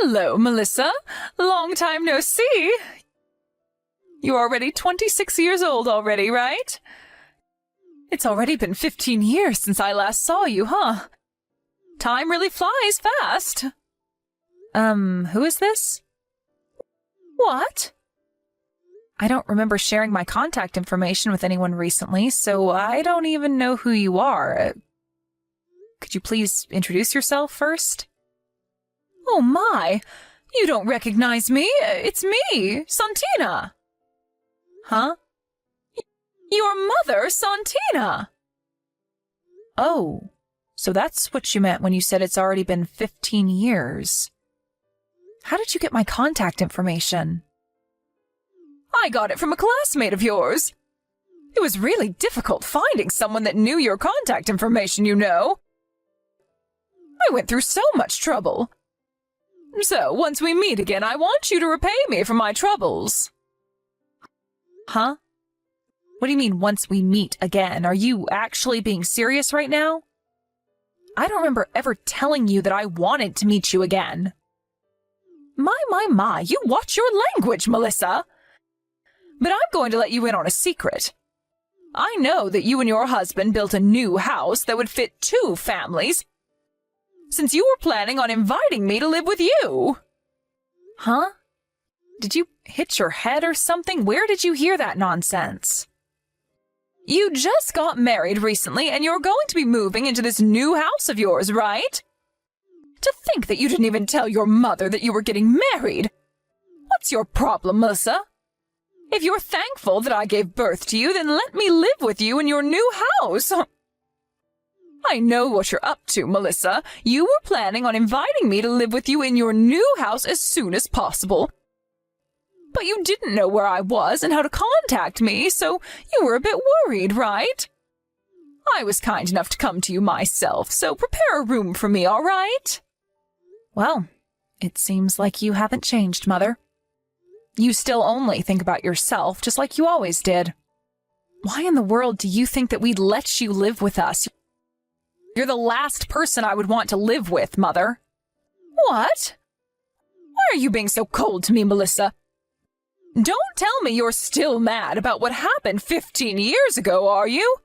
Hello, Melissa. Long time no see. You're already 26 years old already, right? It's already been 15 years since I last saw you, huh? Time really flies fast. Who is this? What? I don't remember sharing my contact information with anyone recently, so I don't even know who you are. Could you please introduce yourself first? Oh my! You don't recognize me! It's me, Santina! Huh? Your mother, Santina! Oh, so that's what you meant when you said it's already been 15 years. How did you get my contact information? I got it from a classmate of yours. It was really difficult finding someone that knew your contact information, you know. I went through so much trouble. So, once we meet again, I want you to repay me for my troubles. Huh? What do you mean, once we meet again? Are you actually being serious right now? I don't remember ever telling you that I wanted to meet you again. My, you watch your language, Melissa. But I'm going to let you in on a secret. I know that you and your husband built a new house that would fit 2 families, since you were planning on inviting me to live with you. Huh? Did you hit your head or something? Where did you hear that nonsense? You just got married recently, and you're going to be moving into this new house of yours, right? To think that you didn't even tell your mother that you were getting married. What's your problem, Melissa? If you're thankful that I gave birth to you, then let me live with you in your new house. I know what you're up to, Melissa. You were planning on inviting me to live with you in your new house as soon as possible. But you didn't know where I was and how to contact me, so you were a bit worried, right? I was kind enough to come to you myself, so prepare a room for me, all right? Well, it seems like you haven't changed, Mother. You still only think about yourself, just like you always did. Why in the world do you think that we'd let you live with us? You're the last person I would want to live with, Mother. What? Why are you being so cold to me, Melissa? Don't tell me you're still mad about what happened 15 years ago, are you?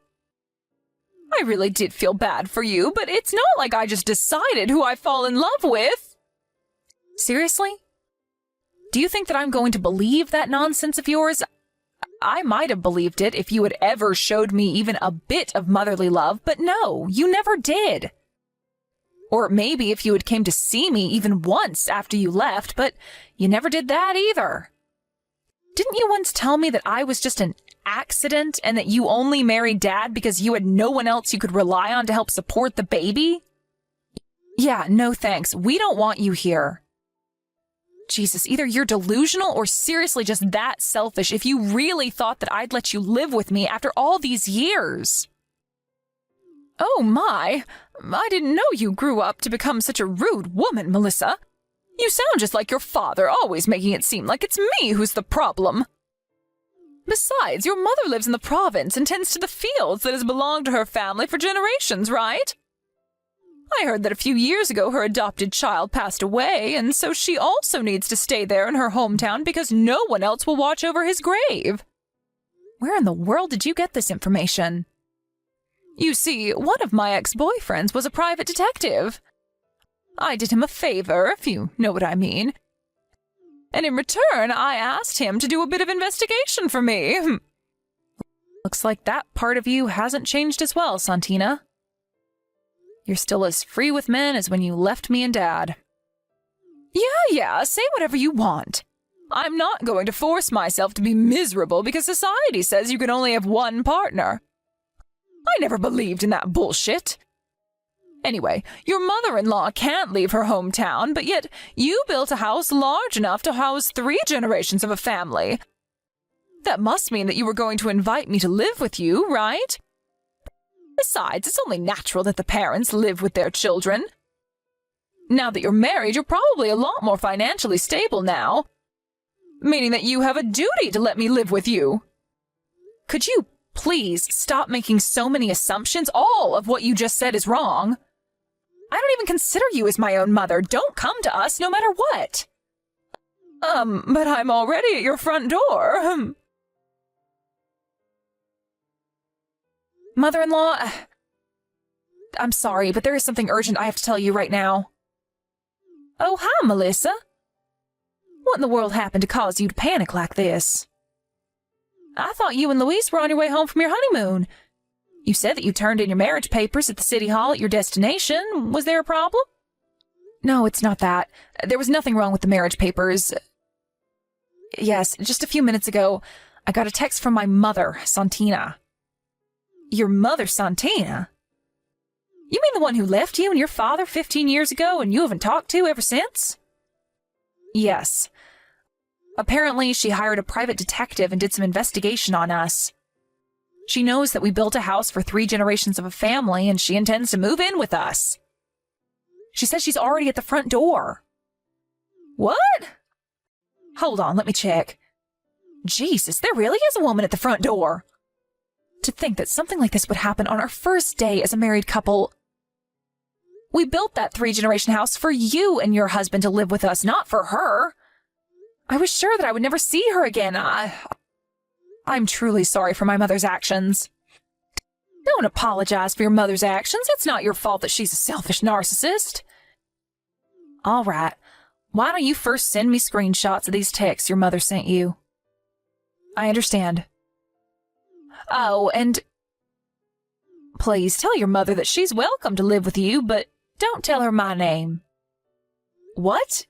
I really did feel bad for you, but it's not like I just decided who I fall in love with. Seriously? Do you think that I'm going to believe that nonsense of yours? I might have believed it if you had ever showed me even a bit of motherly love, but no, you never did. Or maybe if you had came to see me even once after you left, but you never did that either. Didn't you once tell me that I was just an accident and that you only married Dad because you had no one else you could rely on to help support the baby? Yeah, no thanks. We don't want you here. Jesus, either you're delusional or seriously just that selfish if you really thought that I'd let you live with me after all these years. Oh my, I didn't know you grew up to become such a rude woman, Melissa. You sound just like your father, always making it seem like it's me who's the problem. Besides, your mother lives in the province and tends to the fields that has belonged to her family for generations, right? I heard that a few years ago her adopted child passed away, and so she also needs to stay there in her hometown because no one else will watch over his grave. Where in the world did you get this information? You see, one of my ex-boyfriends was a private detective. I did him a favor, if you know what I mean. And in return, I asked him to do a bit of investigation for me. Looks like that part of you hasn't changed as well, Santina. You're still as free with men as when you left me and Dad. Yeah, say whatever you want. I'm not going to force myself to be miserable because society says you can only have one partner. I never believed in that bullshit. Anyway, your mother-in-law can't leave her hometown, but yet you built a house large enough to house 3 generations of a family. That must mean that you were going to invite me to live with you, right? Besides, it's only natural that the parents live with their children. Now that you're married, you're probably a lot more financially stable now, meaning that you have a duty to let me live with you. Could you please stop making so many assumptions? All of what you just said is wrong. I don't even consider you as my own mother. Don't come to us no matter what. But I'm already at your front door. Mother-in-law, I'm sorry, but there is something urgent I have to tell you right now. Oh, hi, Melissa. What in the world happened to cause you to panic like this? I thought you and Louise were on your way home from your honeymoon. You said that you turned in your marriage papers at the city hall at your destination. Was there a problem? No, it's not that. There was nothing wrong with the marriage papers. Yes, just a few minutes ago, I got a text from my mother, Santina. Your mother, Santina? You mean the one who left you and your father 15 years ago and you haven't talked to ever since? Yes. Apparently, she hired a private detective and did some investigation on us. She knows that we built a house for 3 generations of a family and she intends to move in with us. She says she's already at the front door. What? Hold on, let me check. Jesus, there really is a woman at the front door. To think that something like this would happen on our first day as a married couple. We built that 3-generation house for you and your husband to live with us, not for her. I was sure that I would never see her again. I'm truly sorry for my mother's actions. Don't apologize for your mother's actions. It's not your fault that she's a selfish narcissist. All right. Why don't you first send me screenshots of these texts your mother sent you? I understand. Oh, and please tell your mother that she's welcome to live with you, but don't tell her my name. What?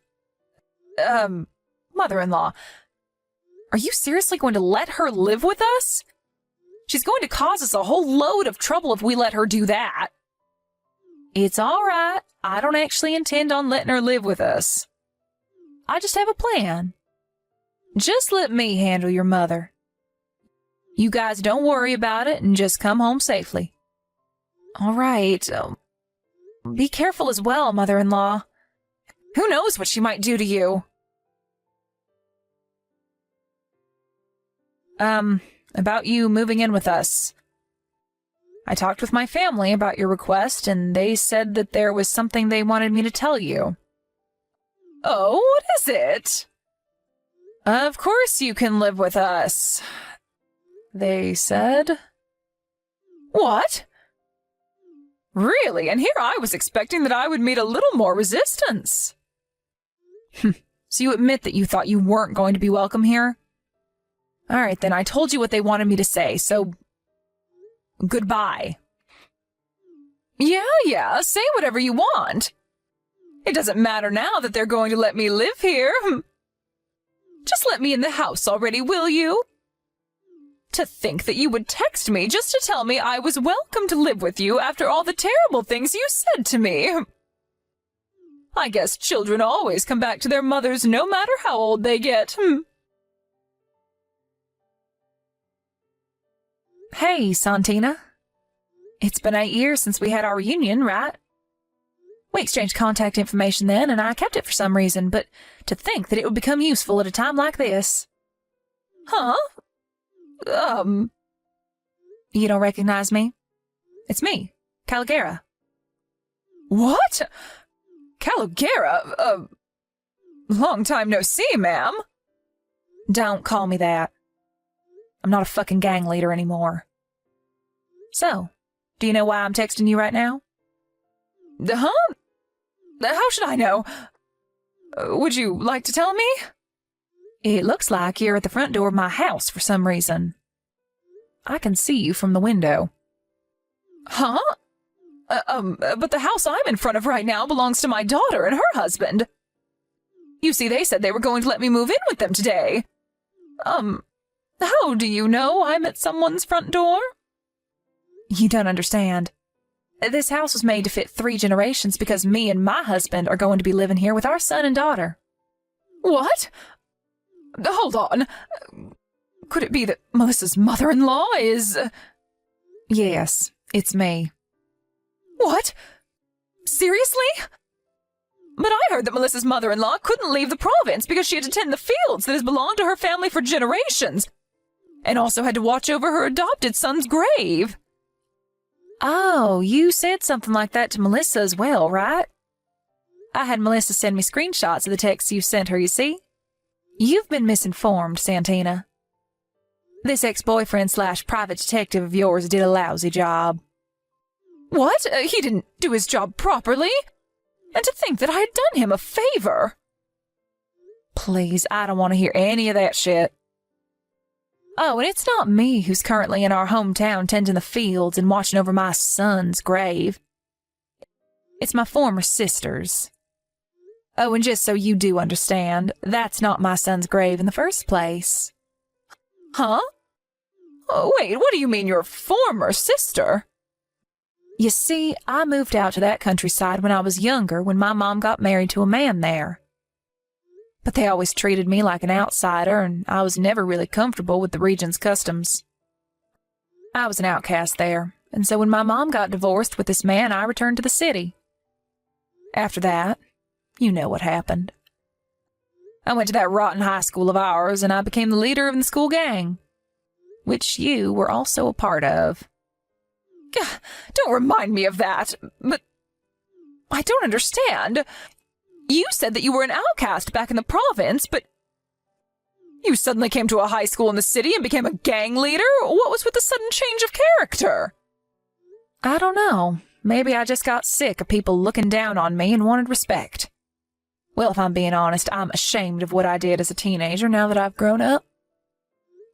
Mother-in-law, are you seriously going to let her live with us? She's going to cause us a whole load of trouble if we let her do that. It's all right. I don't actually intend on letting her live with us. I just have a plan. Just let me handle your mother. You guys don't worry about it and just come home safely. All right. Be careful as well, mother-in-law. Who knows what she might do to you? About you moving in with us. I talked with my family about your request, and they said that there was something they wanted me to tell you. Oh, what is it? Of course you can live with us, they said. What? Really? And here I was expecting that I would meet a little more resistance. So you admit that you thought you weren't going to be welcome here? All right, then I told you what they wanted me to say, so goodbye. Yeah, say whatever you want. It doesn't matter now that they're going to let me live here. Just let me in the house already, will you? To think that you would text me just to tell me I was welcome to live with you after all the terrible things you said to me. I guess children always come back to their mothers no matter how old they get. Hey, Santina. It's been 8 years since we had our reunion, right? We exchanged contact information then, and I kept it for some reason, but to think that it would become useful at a time like this. Huh? You don't recognize me? It's me, Caligera. What? Caligera? Long time no see, ma'am. Don't call me that. I'm not a fucking gang leader anymore. So, do you know why I'm texting you right now? Huh? How should I know? Would you like to tell me? It looks like you're at the front door of my house for some reason. I can see you from the window. Huh? But the house I'm in front of right now belongs to my daughter and her husband. You see, they said they were going to let me move in with them today. How do you know I'm at someone's front door? You don't understand. This house was made to fit 3 generations because me and my husband are going to be living here with our son and daughter. What? Hold on. Could it be that Melissa's mother-in-law is... Yes, it's me. What? Seriously? But I heard that Melissa's mother-in-law couldn't leave the province because she had to tend the fields that has belonged to her family for generations, and also had to watch over her adopted son's grave. Oh, you said something like that to Melissa as well, right? I had Melissa send me screenshots of the texts you sent her, you see? You've been misinformed, Santina. This ex-boyfriend/private detective of yours did a lousy job. What? He didn't do his job properly? And to think that I had done him a favor! Please, I don't want to hear any of that shit. Oh, and it's not me who's currently in our hometown tending the fields and watching over my son's grave. It's my former sister's. Oh, and just so you do understand, that's not my son's grave in the first place. Huh? Oh, wait, what do you mean your former sister? You see, I moved out to that countryside when I was younger when my mom got married to a man there. But they always treated me like an outsider, and I was never really comfortable with the region's customs. I was an outcast there, and so when my mom got divorced with this man, I returned to the city. After that, you know what happened. I went to that rotten high school of ours, and I became the leader of the school gang, which you were also a part of. Don't remind me of that, but I don't understand. You said that you were an outcast back in the province, but you suddenly came to a high school in the city and became a gang leader? What was with the sudden change of character? I don't know. Maybe I just got sick of people looking down on me and wanted respect. Well, if I'm being honest, I'm ashamed of what I did as a teenager now that I've grown up.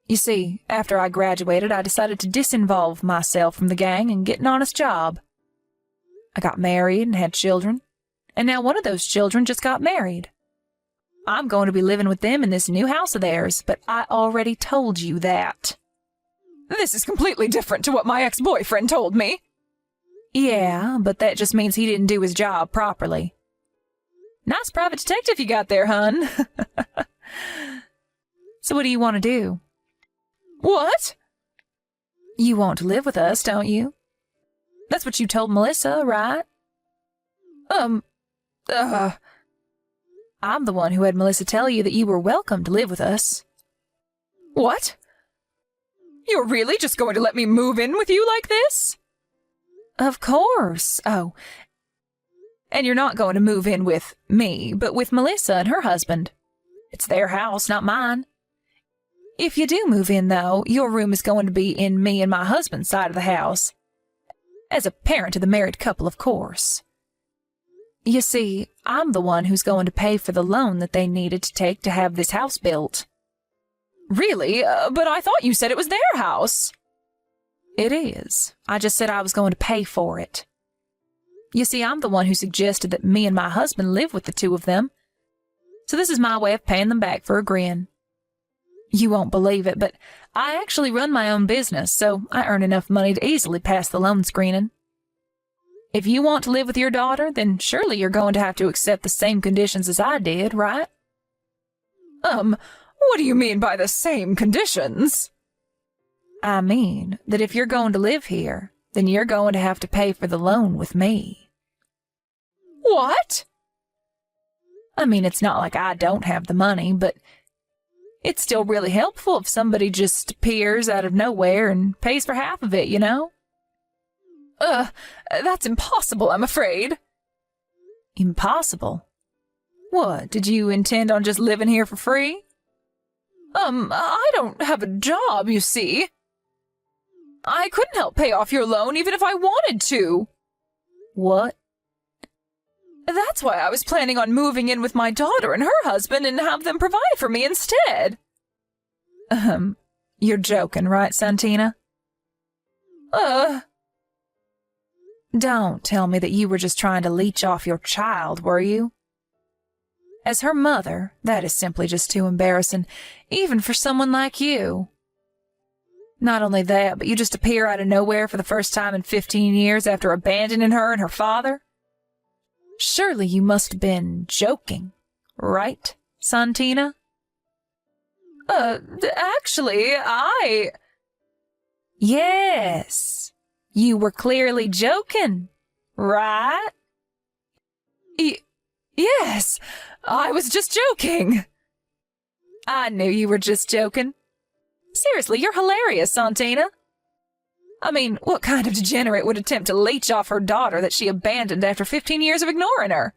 You see, after I graduated, I decided to disinvolve myself from the gang and get an honest job. I got married and had children, and now one of those children just got married. I'm going to be living with them in this new house of theirs, but I already told you that. This is completely different to what my ex-boyfriend told me. Yeah, but that just means he didn't do his job properly. Nice private detective you got there, hun. So what do you want to do? What? You want to live with us, don't you? That's what you told Melissa, right? I'm the one who had Melissa tell you that you were welcome to live with us. What? You're really just going to let me move in with you like this? Of course. Oh, and you're not going to move in with me, but with Melissa and her husband. It's their house, not mine. If you do move in, though, your room is going to be in me and my husband's side of the house. As a parent to the married couple, of course. You see, I'm the one who's going to pay for the loan that they needed to take to have this house built. Really? But I thought you said it was their house. It is. I just said I was going to pay for it. You see, I'm the one who suggested that me and my husband live with the two of them. So this is my way of paying them back for agreeing. You won't believe it, but I actually run my own business, so I earn enough money to easily pass the loan screening. If you want to live with your daughter, then surely you're going to have to accept the same conditions as I did, right? What do you mean by the same conditions? I mean that if you're going to live here, then you're going to have to pay for the loan with me. What? I mean, it's not like I don't have the money, but it's still really helpful if somebody just appears out of nowhere and pays for half of it, you know? That's impossible, I'm afraid. Impossible? What, did you intend on just living here for free? I don't have a job, you see. I couldn't help pay off your loan even if I wanted to. What? That's why I was planning on moving in with my daughter and her husband and have them provide for me instead. You're joking, right, Santina? Don't tell me that you were just trying to leech off your child, were you? As her mother, that is simply just too embarrassing, even for someone like you. Not only that, but you just appear out of nowhere for the first time in 15 years after abandoning her and her father? Surely you must have been joking, right, Santina? Actually, Yes, you were clearly joking, right? Yes, I was just joking. I knew you were just joking. Seriously, you're hilarious, Santina. I mean, what kind of degenerate would attempt to leech off her daughter that she abandoned after 15 years of ignoring her?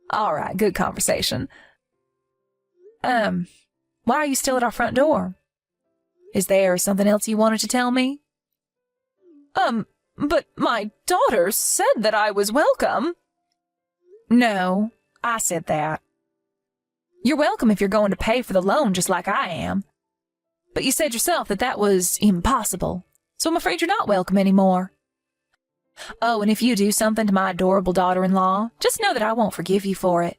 All right, good conversation. Why are you still at our front door? Is there something else you wanted to tell me? But my daughter said that I was welcome. No, I said that. You're welcome if you're going to pay for the loan just like I am. But you said yourself that that was impossible, so I'm afraid you're not welcome anymore. Oh, and if you do something to my adorable daughter-in-law, just know that I won't forgive you for it.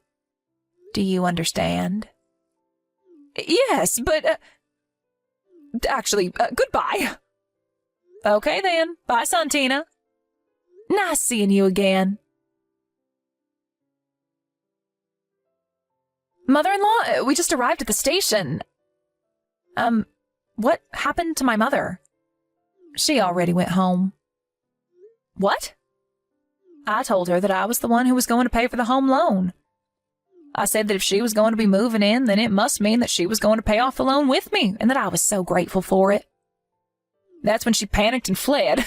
Do you understand? Yes, but, goodbye. Okay then, bye, Santina. Nice seeing you again. Mother-in-law, we just arrived at the station. What happened to my mother? She already went home. What? I told her that I was the one who was going to pay for the home loan. I said that if she was going to be moving in, then it must mean that she was going to pay off the loan with me, and that I was so grateful for it. That's when she panicked and fled.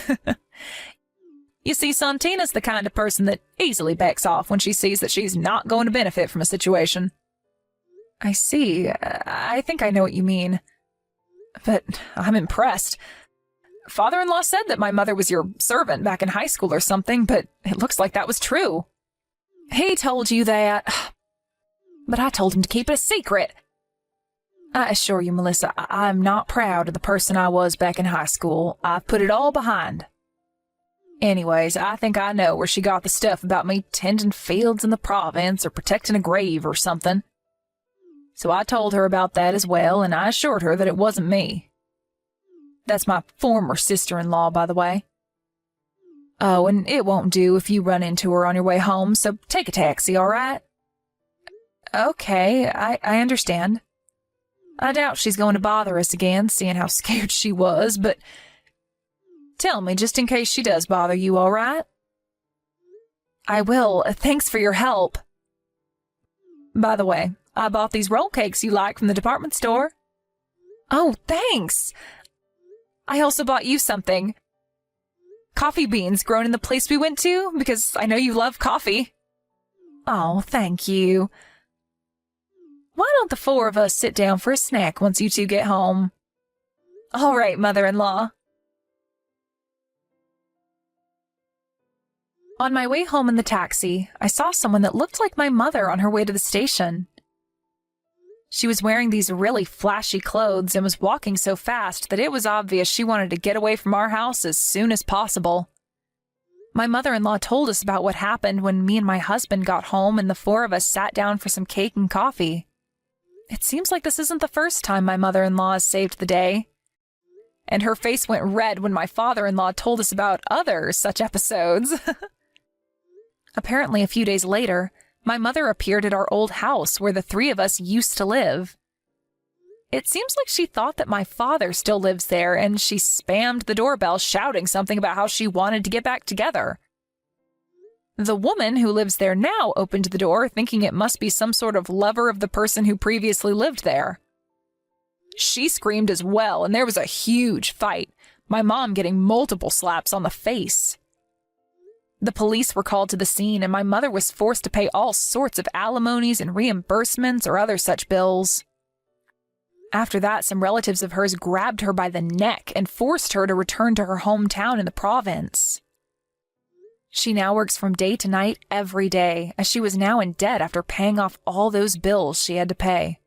You see, Santina's the kind of person that easily backs off when she sees that she's not going to benefit from a situation. I see. I think I know what you mean. But I'm impressed. Father-in-law said that my mother was your servant back in high school or something, but it looks like that was true. He told you that, but I told him to keep it a secret. I assure you, Melissa, I'm not proud of the person I was back in high school. I've put it all behind. Anyways, I think I know where she got the stuff about me tending fields in the province or protecting a grave or something. So I told her about that as well, and I assured her that it wasn't me. That's my former sister-in-law, by the way. Oh, and it won't do if you run into her on your way home, so take a taxi, all right? Okay, I understand. I doubt she's going to bother us again, seeing how scared she was, but tell me, just in case she does bother you, all right? I will. Thanks for your help. By the way, I bought these roll cakes you like from the department store. Oh, thanks. I also bought you something. Coffee beans grown in the place we went to, because I know you love coffee. Oh, thank you. Why don't the four of us sit down for a snack once you two get home? All right, mother-in-law. On my way home in the taxi, I saw someone that looked like my mother on her way to the station. She was wearing these really flashy clothes and was walking so fast that it was obvious she wanted to get away from our house as soon as possible. My mother-in-law told us about what happened when me and my husband got home and the four of us sat down for some cake and coffee. It seems like this isn't the first time my mother-in-law has saved the day. And her face went red when my father-in-law told us about other such episodes. Apparently, a few days later, my mother appeared at our old house where the three of us used to live. It seems like she thought that my father still lives there, and she spammed the doorbell shouting something about how she wanted to get back together. The woman who lives there now opened the door, thinking it must be some sort of lover of the person who previously lived there. She screamed as well, and there was a huge fight, my mom getting multiple slaps on the face. The police were called to the scene, and my mother was forced to pay all sorts of alimonies and reimbursements or other such bills. After that, some relatives of hers grabbed her by the neck and forced her to return to her hometown in the province. She now works from day to night every day, as she was now in debt after paying off all those bills she had to pay.